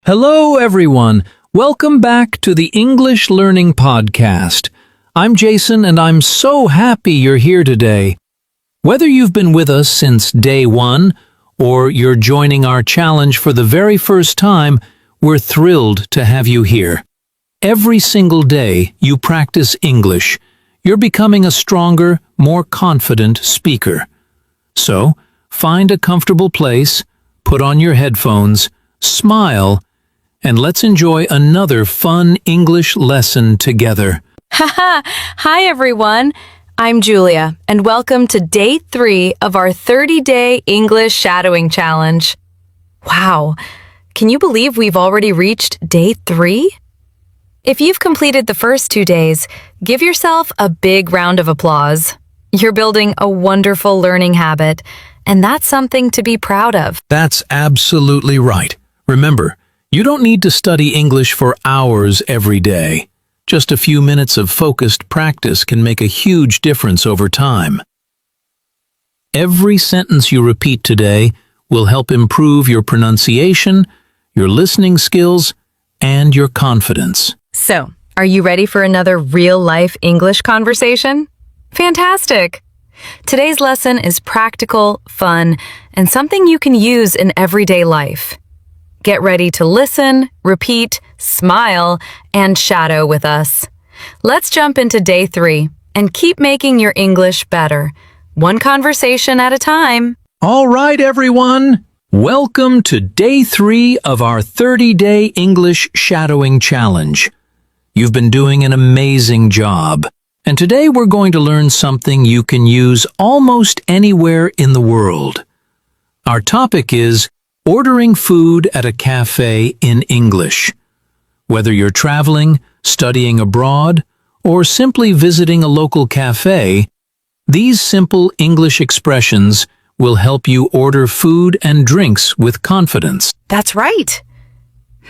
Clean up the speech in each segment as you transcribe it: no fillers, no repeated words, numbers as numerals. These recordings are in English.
Hello, everyone. Welcome back to the English Learning Podcast. I'm Jason, and I'm so happy you're here today. Whether you've been with us since day one, or you're joining our challenge for the very first time, we're thrilled to have you here. Every single day you practice English, you're becoming a stronger, more confident speaker. So, find a comfortable place, put on your headphones, smile, and let's enjoy another fun English lesson together. Hi everyone, I'm Julia, and welcome to day 3 of our 30-day English shadowing challenge. Wow, can you believe we've already reached day 3? If you've completed the first 2 days, give yourself a big round of applause. You're building a wonderful learning habit, and that's something to be proud of. That's absolutely right. Remember, you don't need to study English for hours every day. Just a few minutes of focused practice can make a huge difference over time. Every sentence you repeat today will help improve your pronunciation, your listening skills, and your confidence. So, are you ready for another real-life English conversation? Fantastic! Today's lesson is practical, fun, and something you can use in everyday life. Get ready to listen, repeat, smile, and shadow with us. Let's jump into day 3 and keep making your English better, one conversation at a time. All right, everyone. Welcome to day 3 of our 30-day English shadowing challenge. You've been doing an amazing job, and today we're going to learn something you can use almost anywhere in the world. Our topic is ordering food at a cafe in English. Whether you're traveling, studying abroad, or simply visiting a local cafe, these simple English expressions will help you order food and drinks with confidence. That's right.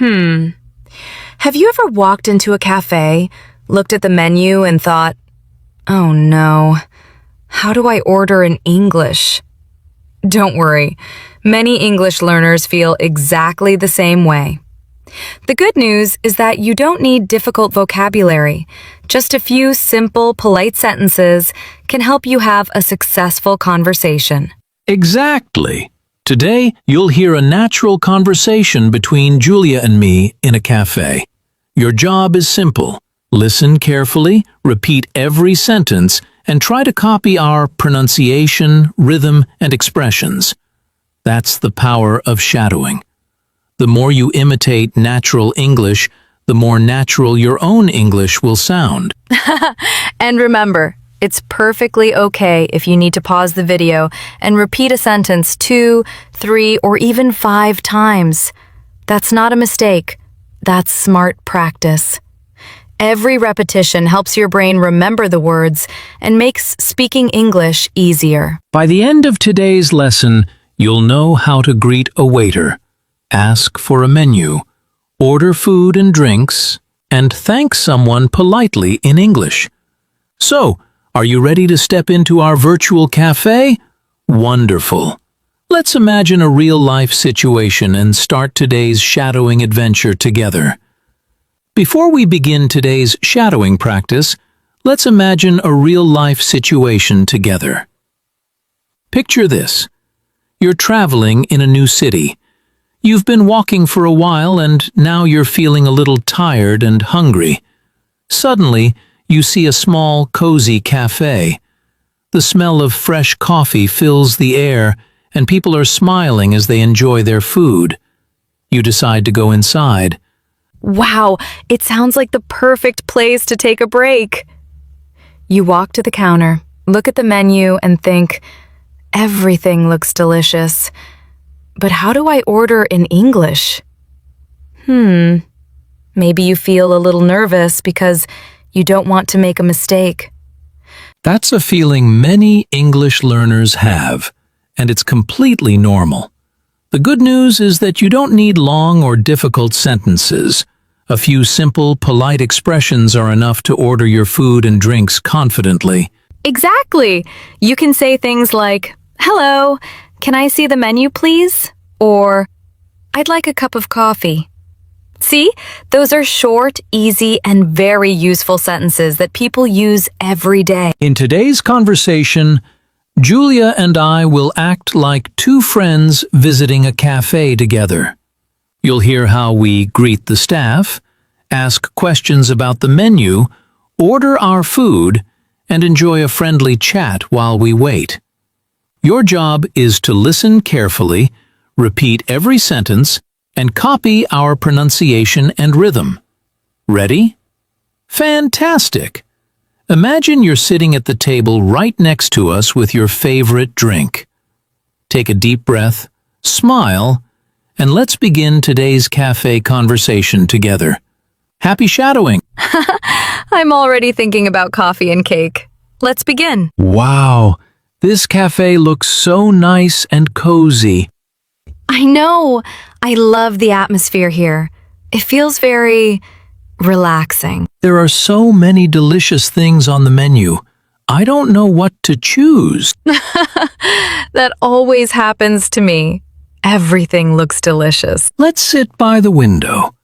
Have you ever walked into a cafe, looked at the menu, and thought, "Oh no, how do I order in English?" Don't worry. Many English learners feel exactly the same way. The good news is that you don't need difficult vocabulary. Just a few simple, polite sentences can help you have a successful conversation. Exactly. Today, you'll hear a natural conversation between Julia and me in a cafe. Your job is simple. Listen carefully, repeat every sentence, and try to copy our pronunciation, rhythm, and expressions. That's the power of shadowing. The more you imitate natural English, the more natural your own English will sound. And remember, it's perfectly okay if you need to pause the video and repeat a sentence 2, 3, or even 5 times. That's not a mistake. That's smart practice. Every repetition helps your brain remember the words and makes speaking English easier. By the end of today's lesson, you'll know how to greet a waiter, ask for a menu, order food and drinks, and thank someone politely in English. So, are you ready to step into our virtual cafe? Wonderful. Let's imagine a real-life situation and start today's shadowing adventure together. Before we begin today's shadowing practice, let's imagine a real-life situation together. Picture this. You're traveling in a new city. You've been walking for a while and now you're feeling a little tired and hungry. Suddenly, you see a small, cozy cafe. The smell of fresh coffee fills the air and people are smiling as they enjoy their food. You decide to go inside. Wow, it sounds like the perfect place to take a break. You walk to the counter, look at the menu, and think, everything looks delicious. But how do I order in English? Maybe you feel a little nervous because you don't want to make a mistake. That's a feeling many English learners have, and it's completely normal. The good news is that you don't need long or difficult sentences. A few simple, polite expressions are enough to order your food and drinks confidently. Exactly! You can say things like, "Hello, can I see the menu, please?" Or, "I'd like a cup of coffee." See, those are short, easy, and very useful sentences that people use every day. In today's conversation, Julia and I will act like two friends visiting a cafe together. You'll hear how we greet the staff, ask questions about the menu, order our food, and enjoy a friendly chat while we wait. Your job is to listen carefully, repeat every sentence, and copy our pronunciation and rhythm. Ready? Fantastic! Imagine you're sitting at the table right next to us with your favorite drink. Take a deep breath, smile, and let's begin today's cafe conversation together. Happy shadowing! I'm already thinking about coffee and cake. Let's begin. Wow, this cafe looks so nice and cozy. I know. I love the atmosphere here. It feels very relaxing. There are so many delicious things on the menu. I don't know what to choose. That always happens to me. Everything looks delicious. Let's sit by the window.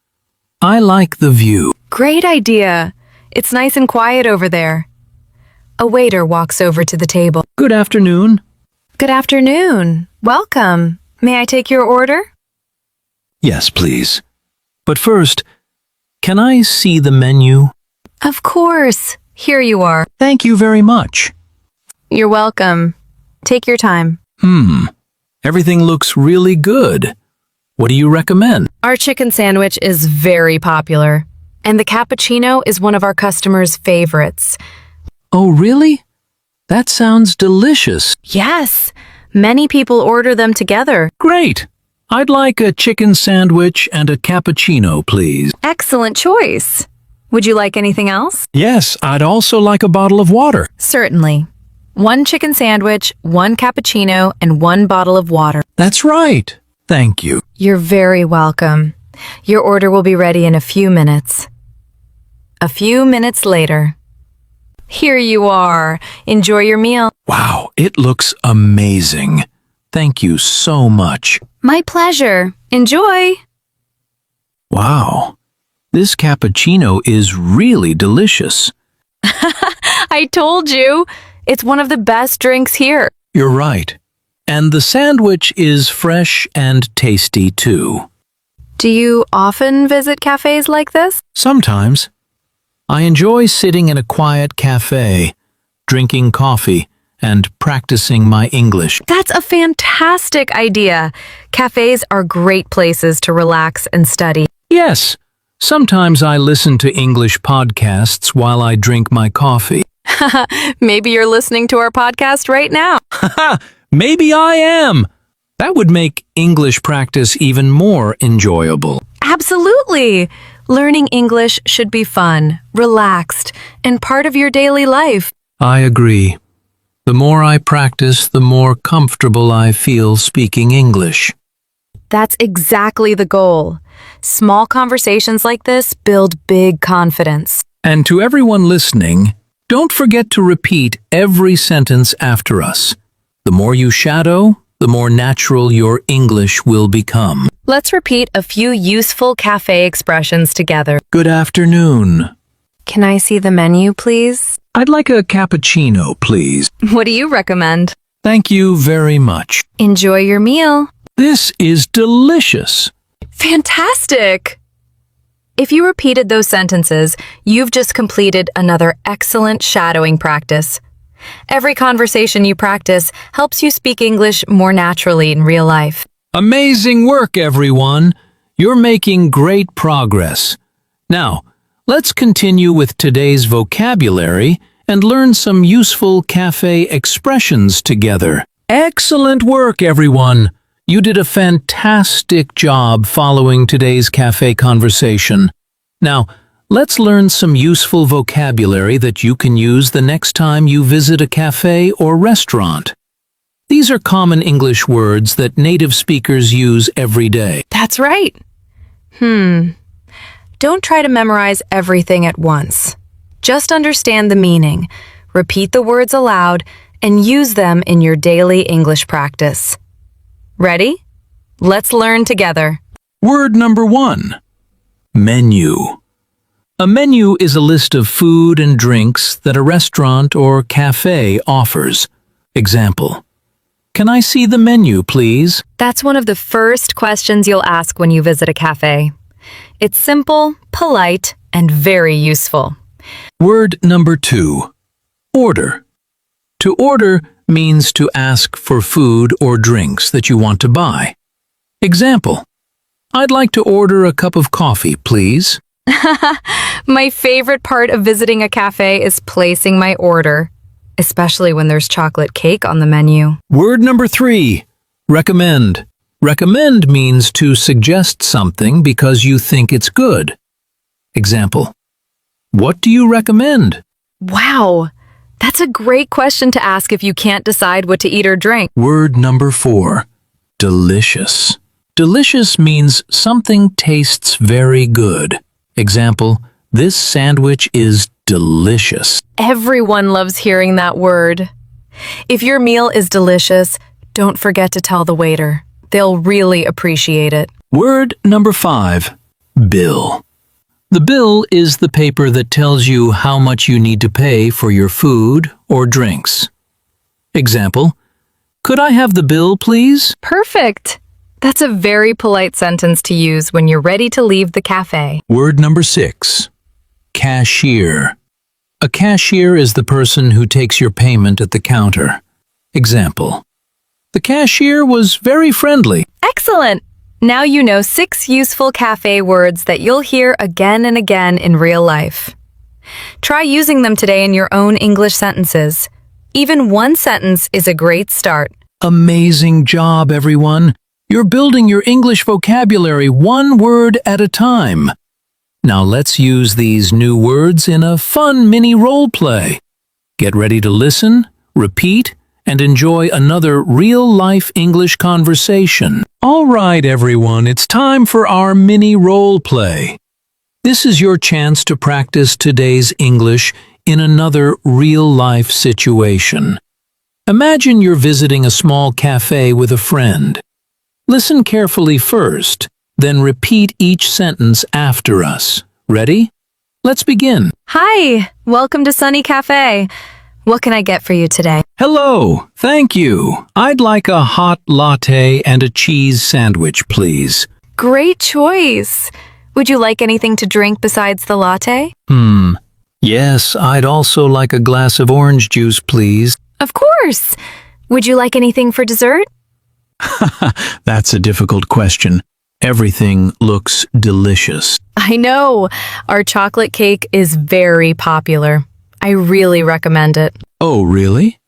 I like the view. Great idea. It's nice and quiet over there. A waiter walks over to the table. Good afternoon. Good afternoon. Welcome. May I take your order? Yes, please. But first, can I see the menu? Of course. Here you are. Thank you very much. You're welcome. Take your time. Everything looks really good. What do you recommend? Our chicken sandwich is very popular, and the cappuccino is one of our customers' favorites. Oh, really? That sounds delicious. Yes, many people order them together. Great. I'd like a chicken sandwich and a cappuccino, please. Excellent choice. Would you like anything else? Yes, I'd also like a bottle of water. Certainly. 1 chicken sandwich, 1 cappuccino, and 1 bottle of water. That's right. Thank you. You're very welcome. Your order will be ready in a few minutes. A few minutes later. Here you are. Enjoy your meal. Wow, it looks amazing. Thank you so much. My pleasure. Enjoy. Wow, this cappuccino is really delicious. I told you. It's one of the best drinks here. You're right. And the sandwich is fresh and tasty too. Do you often visit cafes like this? Sometimes. I enjoy sitting in a quiet cafe, drinking coffee, and practicing my English. That's a fantastic idea. Cafes are great places to relax and study. Yes, sometimes I listen to English podcasts while I drink my coffee. Maybe you're listening to our podcast right now. Maybe I am. That would make English practice even more enjoyable. Absolutely. Learning English should be fun, relaxed, and part of your daily life. I agree. The more I practice, the more comfortable I feel speaking English. That's exactly the goal. Small conversations like this build big confidence. And to everyone listening, don't forget to repeat every sentence after us. The more you shadow, the more natural your English will become. Let's repeat a few useful cafe expressions together. Good afternoon. Can I see the menu, please? I'd like a cappuccino, please. What do you recommend? Thank you very much. Enjoy your meal. This is delicious. Fantastic! If you repeated those sentences, you've just completed another excellent shadowing practice. Every conversation you practice helps you speak English more naturally in real life. Amazing work, everyone. You're making great progress. Now, let's continue with today's vocabulary and learn some useful cafe expressions together. Excellent work, everyone. You did a fantastic job following today's cafe conversation. Now, let's learn some useful vocabulary that you can use the next time you visit a cafe or restaurant. These are common English words that native speakers use every day. That's right. Don't try to memorize everything at once. Just understand the meaning, repeat the words aloud, and use them in your daily English practice. Ready? Let's learn together. Word number 1. Menu. A menu is a list of food and drinks that a restaurant or cafe offers. Example: "Can I see the menu, please?" That's one of the first questions you'll ask when you visit a cafe. It's simple, polite, and very useful. Word number 2. Order. To order means to ask for food or drinks that you want to buy. Example: "I'd like to order a cup of coffee, please." My favorite part of visiting a cafe is placing my order, especially when there's chocolate cake on the menu. Word number 3. Recommend. Recommend means to suggest something because you think it's good. Example: "What do you recommend?" Wow, that's a great question to ask if you can't decide what to eat or drink. Word number 4. Delicious. Delicious means something tastes very good. Example: "This sandwich is delicious." Everyone loves hearing that word. If your meal is delicious, don't forget to tell the waiter. They'll really appreciate it. Word number 5. Bill. The bill is the paper that tells you how much you need to pay for your food or drinks. Example: "Could I have the bill, please?" Perfect. That's a very polite sentence to use when you're ready to leave the cafe. Word number 6. Cashier. A cashier is the person who takes your payment at the counter. Example: "The cashier was very friendly." Excellent! Now you know 6 useful cafe words that you'll hear again and again in real life. Try using them today in your own English sentences. Even one sentence is a great start. Amazing job, everyone! You're building your English vocabulary one word at a time. Now let's use these new words in a fun mini role play. Get ready to listen, repeat, and enjoy another real-life English conversation. All right, everyone, it's time for our mini role play. This is your chance to practice today's English in another real-life situation. Imagine you're visiting a small cafe with a friend. Listen carefully first, then repeat each sentence after us. Ready? Let's begin. Hi, welcome to Sunny Cafe. What can I get for you today? Hello, thank you. I'd like a hot latte and a cheese sandwich, please. Great choice. Would you like anything to drink besides the latte? Yes, I'd also like a glass of orange juice, please. Of course. Would you like anything for dessert? That's a difficult question. Everything looks delicious. I know. Our chocolate cake is very popular. I really recommend it. Oh, really?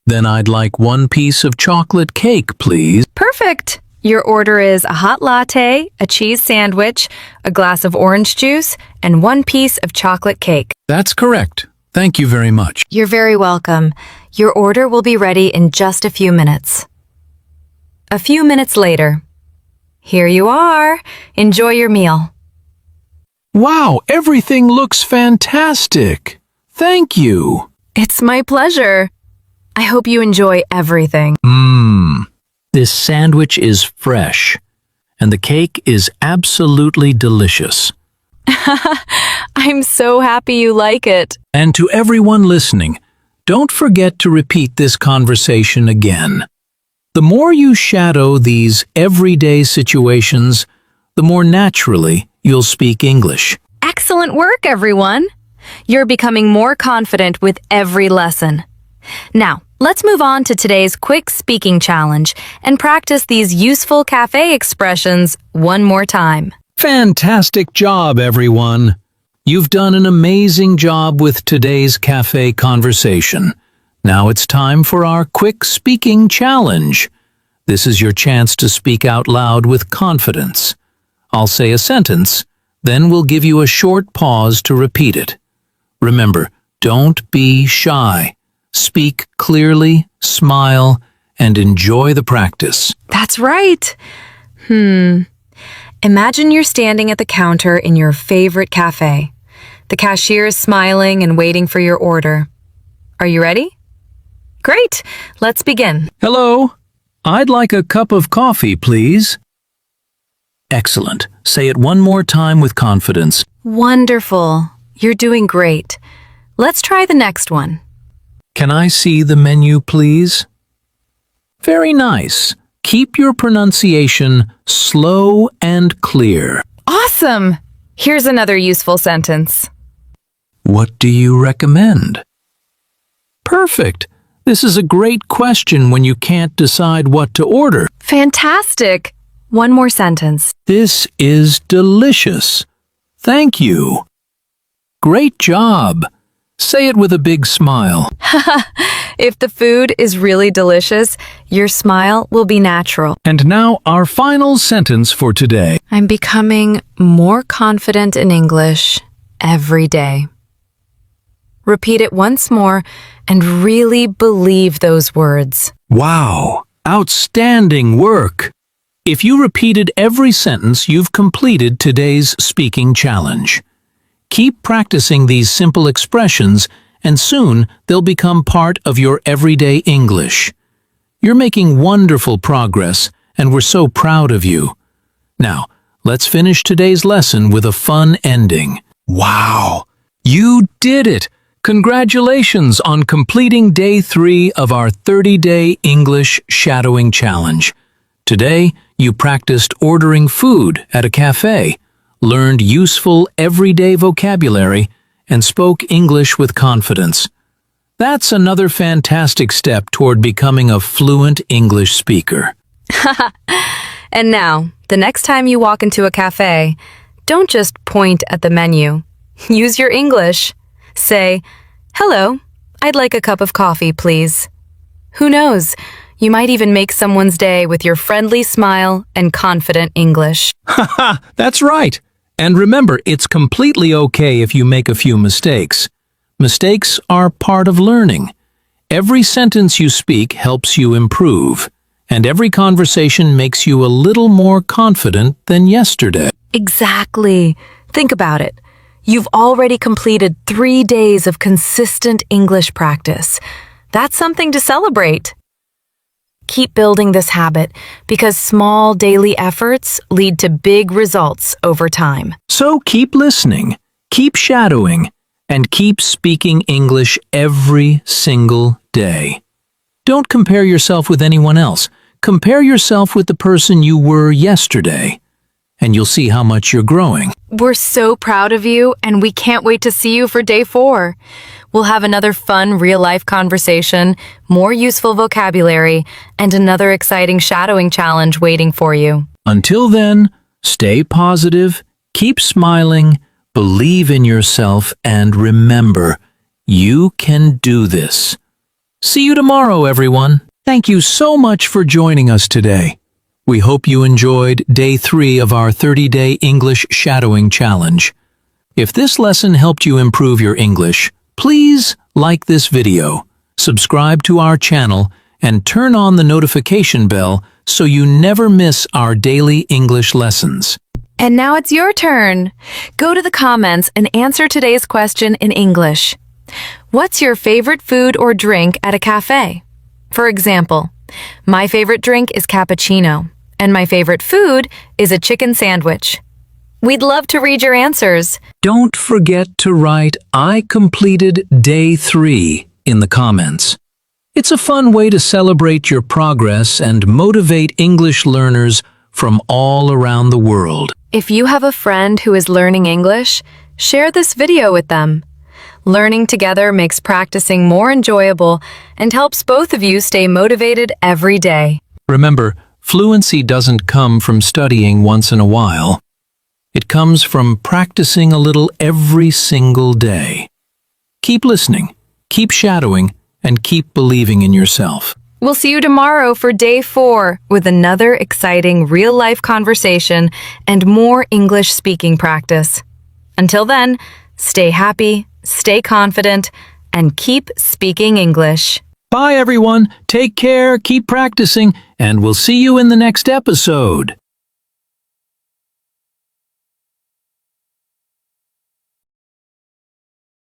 Then I'd like 1 piece of chocolate cake, please. Perfect. Your order is a hot latte, a cheese sandwich, a glass of orange juice, and 1 piece of chocolate cake. That's correct. Thank you very much. You're very welcome. Your order will be ready in just a few minutes. A few minutes later. Here you are. Enjoy your meal. Wow, everything looks fantastic. Thank you. It's my pleasure. I hope you enjoy everything. This sandwich is fresh, and the cake is absolutely delicious. I'm so happy you like it. And to everyone listening, don't forget to repeat this conversation again. The more you shadow these everyday situations, the more naturally you'll speak English. Excellent work, everyone. You're becoming more confident with every lesson. Now, let's move on to today's quick speaking challenge and practice these useful cafe expressions one more time. Fantastic job, everyone! You've done an amazing job with today's cafe conversation. Now it's time for our quick speaking challenge. This is your chance to speak out loud with confidence. I'll say a sentence, then we'll give you a short pause to repeat it. Remember, don't be shy. Speak clearly, smile, and enjoy the practice. That's right. Imagine you're standing at the counter in your favorite cafe. The cashier is smiling and waiting for your order. Are you ready? Great. Let's begin. Hello, I'd like a cup of coffee, please. Excellent. Say it one more time with confidence. Wonderful. You're doing great. Let's try the next one. Can I see the menu, please? Very nice. Keep your pronunciation slow and clear. Awesome! Here's another useful sentence. What do you recommend? Perfect. This is a great question when you can't decide what to order. Fantastic! One more sentence. This is delicious. Thank you. Great job. Say it with a big smile. If the food is really delicious, your smile will be natural. And now our final sentence for today. I'm becoming more confident in English every day. Repeat it once more and really believe those words. Wow, outstanding work. If you repeated every sentence, you've completed today's speaking challenge. Keep practicing these simple expressions, and soon they'll become part of your everyday English. You're making wonderful progress, and we're so proud of you. Now, let's finish today's lesson with a fun ending. Wow! You did it! Congratulations on completing day 3 of our 30-day English shadowing challenge. Today, you practiced ordering food at a cafe, learned useful everyday vocabulary, and spoke English with confidence. That's another fantastic step toward becoming a fluent English speaker. And now, the next time you walk into a cafe, don't just point at the menu. Use your English. Say, "Hello, I'd like a cup of coffee, please." Who knows? You might even make someone's day with your friendly smile and confident English. Haha, that's right. And remember, it's completely okay if you make a few mistakes. Mistakes are part of learning. Every sentence you speak helps you improve, and every conversation makes you a little more confident than yesterday. Exactly. Think about it. You've already completed 3 days of consistent English practice. That's something to celebrate. Keep building this habit because small daily efforts lead to big results over time. So keep listening, keep shadowing, and keep speaking English every single day. Don't compare yourself with anyone else. Compare yourself with the person you were yesterday, and you'll see how much you're growing. We're so proud of you, and we can't wait to see you for day 4. We'll have another fun real-life conversation, more useful vocabulary, and another exciting shadowing challenge waiting for you. Until then, stay positive, keep smiling, believe in yourself, and remember, you can do this. See you tomorrow, everyone. Thank you so much for joining us today. We hope you enjoyed day 3 of our 30-day English shadowing challenge. If this lesson helped you improve your English, please like this video, subscribe to our channel, and turn on the notification bell so you never miss our daily English lessons. And now it's your turn. Go to the comments and answer today's question in English. What's your favorite food or drink at a cafe? For example, my favorite drink is cappuccino, and my favorite food is a chicken sandwich. We'd love to read your answers. Don't forget to write "I completed day 3" in the comments. It's a fun way to celebrate your progress and motivate English learners from all around the world. If you have a friend who is learning English, share this video with them. Learning together makes practicing more enjoyable and helps both of you stay motivated every day. Remember, fluency doesn't come from studying once in a while. It comes from practicing a little every single day. Keep listening, keep shadowing, and keep believing in yourself. We'll see you tomorrow for day 4 with another exciting real-life conversation and more English speaking practice. Until then, stay happy, stay confident, and keep speaking English. Bye, everyone. Take care, keep practicing, and we'll see you in the next episode.